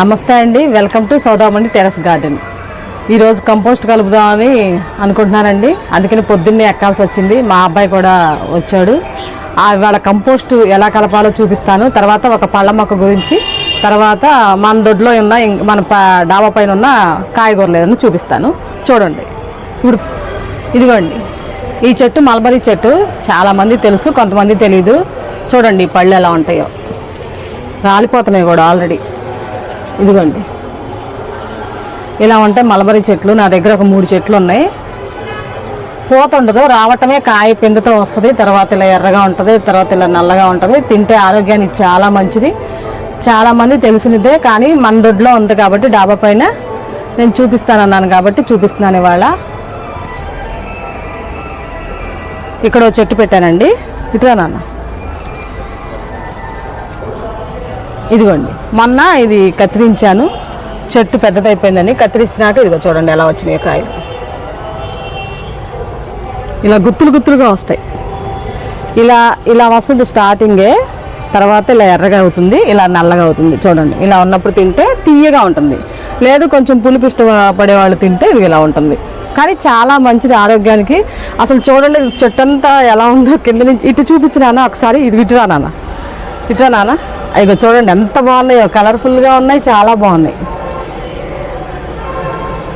నమస్తే అండి, welcome to Saudamani terrace garden. ఈరోజు కంపోస్ట్ కలుపుదామని అనుకుంటున్నానండి. అందుకని పొద్దున్నే ఎక్కాల్సి వచ్చింది. మా అబ్బాయి కూడా వచ్చాడు. వాళ్ళ కంపోస్ట్ ఎలా కలపాలో చూపిస్తాను. తర్వాత ఒక పళ్ళ మొక్క గురించి, తర్వాత మన దొడ్లో ఉన్న మన డాబా పైన ఉన్న కాయగూరలు ఏదైనా చూపిస్తాను. చూడండి. ఇప్పుడు ఇదిగోండి, ఈ చెట్టు మల్బరీ చెట్టు. చాలామంది తెలుసు, కొంతమంది తెలీదు. చూడండి పళ్ళు ఎలా ఉంటాయో, రాలిపోతున్నాయి కూడా ఆల్రెడీ. ఇదిగోండి, ఇలా ఉంటాయి మల్బరీ చెట్లు. నా దగ్గర ఒక 3 చెట్లు ఉన్నాయి. పూత ఉండదు, రావటమే కాయ పిందుతో వస్తుంది. తర్వాత ఇలా ఎర్రగా ఉంటుంది, తర్వాత ఇలా నల్లగా ఉంటుంది. తింటే ఆరోగ్యానికి చాలా మంచిది. చాలామంది తెలిసినదే, కానీ మన దొడ్లో ఉంది కాబట్టి డాబా పైన నేను చూపిస్తానన్నాను కాబట్టి చూపిస్తున్నాను ఇవాళ. ఇక్కడ ఒక చెట్టు పెట్టానండి. ఇటురా నాన్న. ఇదిగోండి, మొన్న ఇది కత్తిరించాను. చెట్టు పెద్దదైపోయిందని కత్తిరించినాక ఇదిగో చూడండి ఎలా వచ్చినాయి కాయలు. ఇలా గుత్తులు గుత్తులుగా వస్తాయి. ఇలా వస్తుంది స్టార్టింగే. తర్వాత ఇలా ఎర్రగా అవుతుంది, ఇలా నల్లగా అవుతుంది. చూడండి, ఇలా ఉన్నప్పుడు తింటే తీయగా ఉంటుంది. లేదు కొంచెం పులుపు ఇష్టపడే వాళ్ళు తింటే ఇది ఇలా ఉంటుంది. కానీ చాలా మంచిది ఆరోగ్యానికి. అసలు చూడండి చెట్టు అంతా ఎలా ఉందో కింద నుంచి. ఇటు చూపించినానా ఒకసారి. ఇది ఇటురా నాన్న, ఇటురా నాన్న. ఇక చూడండి ఎంత బాగున్నాయో, కలర్ఫుల్గా ఉన్నాయి, చాలా బాగున్నాయి.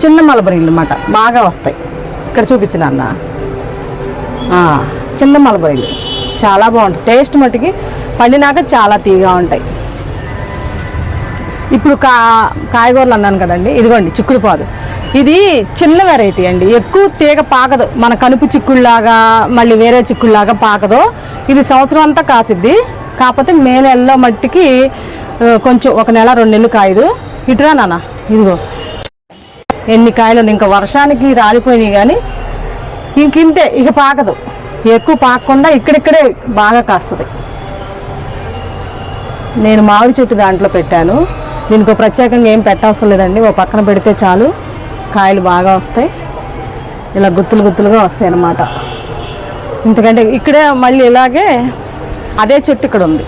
చిన్న మల్బరీలు అన్నమాట, బాగా వస్తాయి. ఇక్కడ చూపించిన అన్న చిన్న మల్బరీలు చాలా బాగుంటాయి. టేస్ట్ మట్టుకి పండినాక చాలా తీగా ఉంటాయి. ఇప్పుడు కాయగూరలు అన్నాను కదండి. ఇదిగోండి చిక్కుడుపాదు. ఇది చిన్న వెరైటీ అండి, ఎక్కువ తీగ పాకదు. మన కనుపు చిక్కుడులాగా మళ్ళీ వేరే చిక్కుడులాగా పాకదు. ఇది సంవత్సరం అంతా కాసిద్ది. కాకపోతే మే నెలలో మట్టికి కొంచెం 1 నెల 2 నెలలు కాయదు. ఇటురా నాన్న. ఇదిగో ఎన్ని కాయలు. ఇంకా వర్షానికి రాలిపోయినాయి, కానీ ఇంకింతే, ఇక పాకదు. ఎక్కువ పాకకుండా ఇక్కడిక్కడే బాగా కాస్తుంది. నేను మామిడి చెట్టు దాంట్లో పెట్టాను. దీనికి ప్రత్యేకంగా ఏం పెట్టవసరం లేదండి, ఓ పక్కన పెడితే చాలు కాయలు బాగా వస్తాయి. ఇలా గుత్తులు గుత్తులుగా వస్తాయి అన్నమాట. ఎందుకంటే ఇక్కడే మళ్ళీ ఇలాగే అదే చెట్టు ఇక్కడ ఉంది.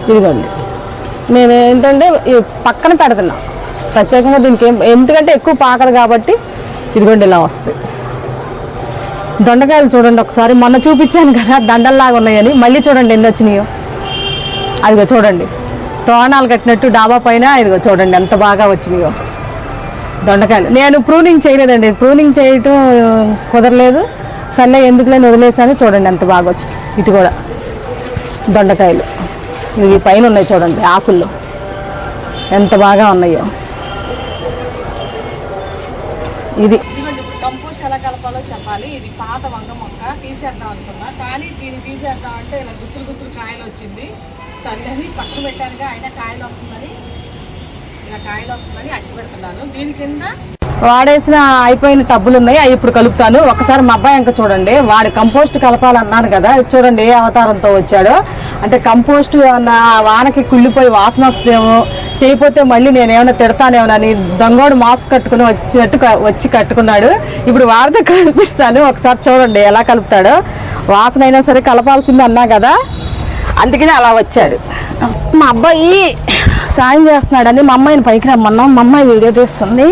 ఇదిగోండి, నేను ఏంటంటే పక్కన పెడుతున్నా ప్రత్యేకంగా దీనికి. ఎందుకంటే ఎక్కువ పాకదు కాబట్టి. ఇదిగోండి ఇలా వస్తాయి. దొండకాయలు చూడండి ఒకసారి. మొన్న చూపించాను కదా దండల్లాగా ఉన్నాయని, మళ్ళీ చూడండి ఎన్ని వచ్చినాయో. అదిగో చూడండి, తోరణాలు కట్టినట్టు డాబా పైన. ఇదిగో చూడండి ఎంత బాగా వచ్చినాయో దొండకాయలు. నేను ప్రూనింగ్ చేయలేదండి, ప్రూనింగ్ చేయటం కుదరలేదు. సర్లే ఎందుకులేని వదిలేసాను. చూడండి ఎంత బాగా వచ్చి. ఇటు కూడా దొండకాయలు ఇవి పైన ఉన్నాయి చూడండి, ఆకుల్లో ఎంత బాగా ఉన్నాయో. ఇది కంపోస్ట్ ఎలా కలపాలో చెప్పాలి. ఇది పాత వంగ మొక్క, తీసేద్దాం అనుకున్నా. కానీ దీన్ని తీసేద్దాం అంటే ఇలా గుత్తులు గుత్తులు కాయలు వచ్చింది. సరే అని పక్కన పెట్టానుగా, అయినా కాయలు వస్తుందని, ఇలా కాయలు వస్తుందని అట్టి పెడుతున్నాను. దీని కింద వాడేసిన అయిపోయిన టబ్బులు ఉన్నాయి, అవి ఇప్పుడు కలుపుతాను. ఒకసారి మా అబ్బాయి ఇంకా చూడండి, వాడు కంపోస్ట్ కలపాలన్నాను కదా, చూడండి ఏ అవతారంతో వచ్చాడో. అంటే కంపోస్ట్ అన్న వానకి కుళ్ళిపోయి వాసన వస్తుందేమో, చేయకపోతే మళ్ళీ నేనేమైనా తిడతానేమోనని దొంగోడు మాస్క్ కట్టుకుని వచ్చి కట్టుకున్నాడు. ఇప్పుడు వాడితో కల్పిస్తాను. ఒకసారి చూడండి ఎలా కలుపుతాడో. వాసన అయినా సరే కలపాల్సింది అన్నా కదా, అందుకని అలా వచ్చాడు. మా అబ్బాయి సాయం చేస్తున్నాడని మా అమ్మాయిని పైకి రమ్మన్నాం. మా అమ్మాయి వీడియో తీస్తుంది.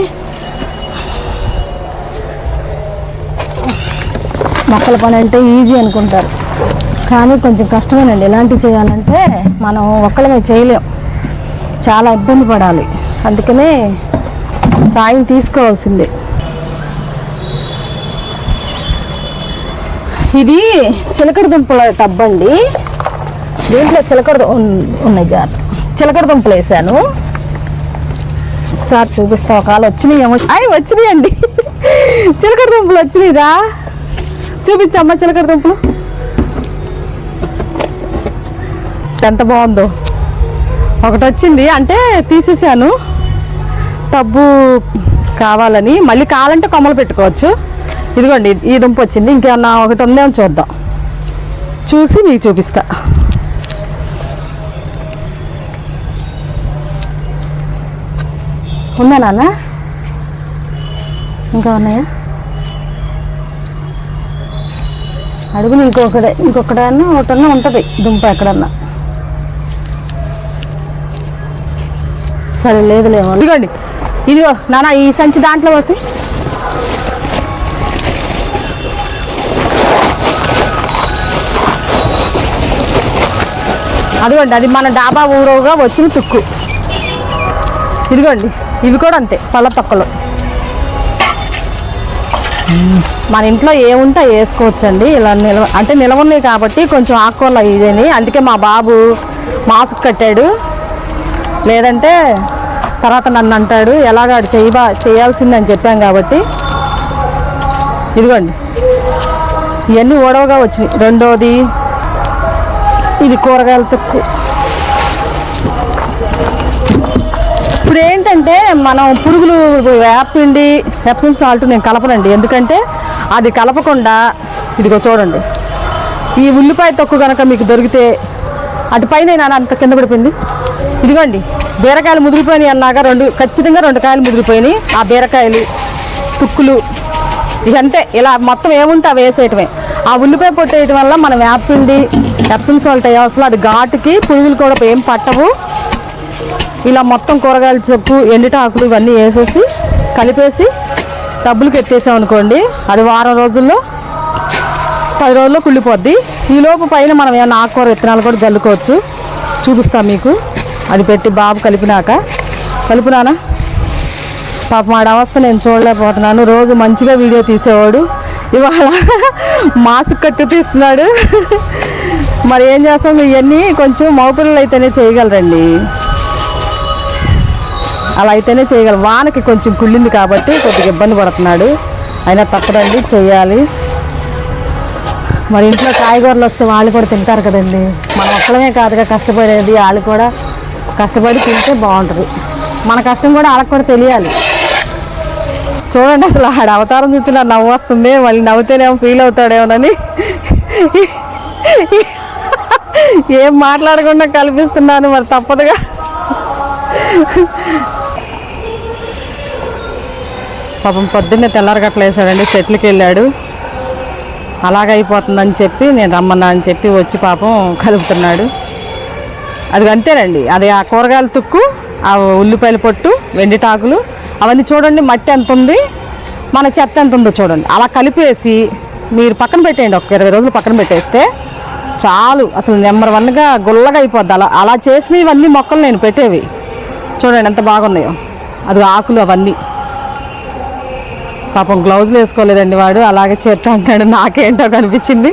మొక్కల పని అంటే ఈజీ అనుకుంటారు, కానీ కొంచెం కష్టమేనండి. ఎలాంటివి చేయాలంటే మనం ఒక్కళ్ళమే చేయలేం, చాలా ఇబ్బంది పడాలి. అందుకనే సాయం తీసుకోవాల్సిందే. ఇది చిలకడ దుంపల టబ్ అండి. దీంట్లో చిలకడ ఉన్నాయి, జాగ్రత్త. చిలకడ దుంపలు వేసాను. ఒకసారి చూపిస్తా. ఒకవేళ వచ్చినాయేమో. వచ్చినాయండి, చిలకడ దుంపలు వచ్చినాయిరా. చూపించమ్మా చిలకడ దుంపలు ఎంత బాగుందో. ఒకటి వచ్చింది అంటే తీసేసాను, టబ్బు కావాలని. మళ్ళీ కావాలంటే కొమ్మలు పెట్టుకోవచ్చు. ఇదిగోండి ఈ దుంప వచ్చింది. ఇంకేమన్నా ఒకటి ఉందేమో చూద్దాం, చూసి మీకు చూపిస్తా. ఉందా నాన్న? ఇంకా ఉన్నాయా? అడుగులు ఇంకొకటన్నా ఒకటన్నా ఉంటుంది దుంప ఎక్కడన్నా. సరే లేదులేమో. ఇదిగోండి, ఇదిగో నాన్న ఈ సంచి దాంట్లో పోసి. అదిగోండి, అది మన డాబా ఊరుగా వచ్చిన తుక్కు. ఇదిగోండి, ఇవి కూడా అంతే, పళ్ళ తొక్కలు. మన ఇంట్లో ఏముంటే వేసుకోవచ్చండి. ఇలా నిలవ ఉన్నాయి కాబట్టి కొంచెం ఆకుకూరలు ఇదేని. అందుకే మా బాబు మాస్క్ కట్టాడు, లేదంటే తర్వాత నన్ను అంటాడు ఎలాగాడు చేయాల్సిందని చెప్పాం కాబట్టి. ఇదిగోండి, ఇవన్నీ ఓడవగా వచ్చినాయి. రెండోది ఇది కూరగాయల తుక్కు. ఇప్పుడు ఏంటంటే మనం పురుగులు వేపిండి ఎప్సమ్ సాల్ట్ నేను కలపనండి. ఎందుకంటే అది కలపకుండా ఇదిగో చూడండి, ఈ ఉల్లిపాయ తొక్కు కనుక మీకు దొరికితే అటుపైన నాన్న అంత కింద పడిపోయింది. ఇదిగోండి, బీరకాయలు ముదిరిపోయినాయి అన్నాక ఖచ్చితంగా 2 కాయలు ముదిరిపోయినాయి. ఆ బీరకాయలు తుక్కులు ఇదంతే. ఇలా మొత్తం ఏముంటే అవి వేసేయటమే. ఆ ఉల్లిపాయ పొట్టేయటం వల్ల మనం వేపిండి ఎప్సమ్ సాల్ట్ అసలు అది ఘాటుకి పురుగులు కూడా ఏం పట్టవు. ఇలా మొత్తం కూరగాయల చెప్పు ఎండిటాకులు ఇవన్నీ వేసేసి కలిపేసి టబ్బులకి ఎత్తేసాం అనుకోండి, అది వారం రోజుల్లో 10 రోజుల్లో కుళ్ళిపోద్ది. ఈలోపు పైన మనం ఏమైనా ఆకుకూర విత్తనాలు కూడా జల్లుకోవచ్చు. చూపిస్తాం మీకు. అది పెట్టి బాబు కలిపినానా పాపం ఆడ అవస్థ నేను చూడలేకపోతున్నాను. రోజు మంచిగా వీడియో తీసేవాడు, ఇవాళ మాస్క్ కట్టు తీస్తున్నాడు. మరి ఏం చేస్తాం, ఇవన్నీ కొంచెం మగపిల్లలు అయితేనే చేయగలరండి. అలా అయితేనే చేయగలరు. వానకి కొంచెం కుళ్ళింది కాబట్టి కొద్దిగా ఇబ్బంది పడుతున్నాడు. అయినా తప్పదండి, చెయ్యాలి. మరి ఇంట్లో కాయగూరలు వస్తే వాళ్ళు కూడా తింటారు కదండి. మన ఒక్కలమే కాదుగా కష్టపడేది, వాళ్ళు కూడా కష్టపడి తింటే బాగుంటుంది. మన కష్టం కూడా వాళ్ళకి కూడా తెలియాలి. చూడండి, అసలు ఆడ అవతారం చూస్తున్నా నవ్వు వస్తుంది. మళ్ళీ నవ్వుతేనేమో ఫీల్ అవుతాడేమోనని ఏం మాట్లాడకుండా కల్పిస్తున్నాను. మరి తప్పదుగా. పాపం పొద్దున్నే తెల్లారగట్ల వేసాడండి, చెట్లకి వెళ్ళాడు. అలాగైపోతుందని చెప్పి నేను రమ్మన్నా అని చెప్పి వచ్చి పాపం కలుపుతున్నాడు. అది అంతేనండి. అది ఆ కూరగాయల తుక్కు, ఆ ఉల్లిపాయల పొట్టు, వెండిటాకులు అవన్నీ చూడండి. మట్టి ఎంత ఉంది, మన చెత్త ఎంత ఉందో చూడండి. అలా కలిపేసి మీరు పక్కన పెట్టేయండి. ఒక 20 రోజులు పక్కన పెట్టేస్తే చాలు. అసలు నెంబర్ 1గా గుల్లగా అయిపోద్ది. అలా చేసినవి ఇవన్నీ మొక్కలు నేను పెట్టేవి చూడండి ఎంత బాగున్నాయో. అది ఆకులు అవన్నీ. పాపం గ్లౌజులు వేసుకోలేదండి వాడు, అలాగే చేత్తా అంటాడు. నాకేంటో కనిపించింది.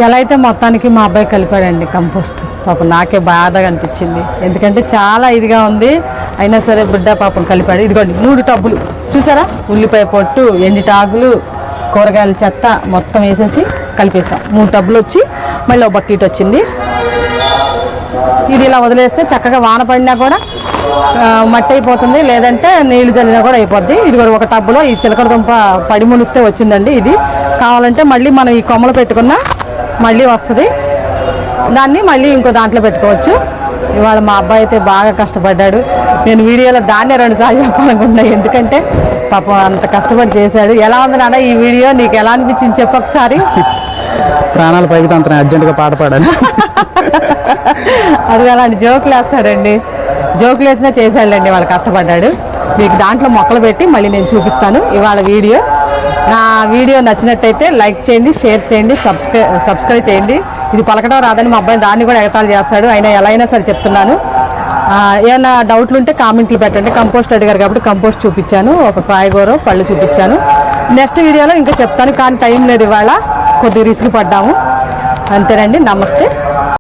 ఎలా అయితే మొత్తానికి మా అబ్బాయి కలిపాడండి కంపోస్ట్. పాపం నాకే బాధగా అనిపించింది, ఎందుకంటే చాలా ఇదిగా ఉంది. అయినా సరే బిడ్డ పాపం కలిపాడు. ఇదిగోండి 3 టబ్బులు చూసారా, ఉల్లిపాయ పొట్టు, ఎండిటాకులు, కూరగాయల చెత్త మొత్తం వేసేసి కలిపేసాం. 3 టబ్బులు వచ్చి మళ్ళీ ఒక బకెట్ వచ్చింది. ఇది ఇలా వదిలేస్తే చక్కగా వాన పడినా కూడా మట్టి అయిపోతుంది, లేదంటే నీళ్లు చల్లినా కూడా అయిపోద్ది. ఇది కూడా ఒక టబ్బులో ఈ చిలకడ దుంప పడి మునిస్తే వచ్చిందండి. ఇది కావాలంటే మళ్ళీ మనం ఈ కొమ్మలు పెట్టుకున్నా మళ్ళీ వస్తుంది. దాన్ని మళ్ళీ ఇంకో దాంట్లో పెట్టుకోవచ్చు. ఇవాళ మా అబ్బాయి అయితే బాగా కష్టపడ్డాడు. నేను వీడియోలో దాన్నే 2 సార్లు చెప్పాలనుకుంటున్నా, ఎందుకంటే పాపం అంత కష్టపడి చేశాడు. ఎలా ఉంది నాన్న ఈ వీడియో, నీకు ఎలా అనిపించింది చెప్పు ఒకసారి. ప్రాణాలు పైకి అంత అర్జెంటుగా పాట పాడాలి. అది అలాంటి జోకులు వేస్తాడండి, జోకులు వేసినా చేశాడండి. వాళ్ళు కష్టపడ్డాడు. మీకు దాంట్లో మొక్కలు పెట్టి మళ్ళీ నేను చూపిస్తాను. ఇవాళ వీడియో నా వీడియో నచ్చినట్టయితే లైక్ చేయండి, షేర్ చేయండి, సబ్స్క్రైబ్ చేయండి. ఇది పలకడం రాదని మా అబ్బాయి దాన్ని కూడా ఎగతాళి చేస్తాడు. అయినా ఎలా అయినా సరే చెప్తున్నాను. ఏమైనా డౌట్లు ఉంటే కామెంట్లు పెట్టండి. కంపోస్ట్ అడిగారు కాబట్టి కంపోస్ట్ చూపించాను, ఒక కాయగూర పళ్ళు చూపించాను. నెక్స్ట్ వీడియోలో ఇంకా చెప్తాను, కానీ టైం లేదు. ఇవాళ కొద్దిగా రిస్క్ పడ్డాము. అంతేనండి. నమస్తే.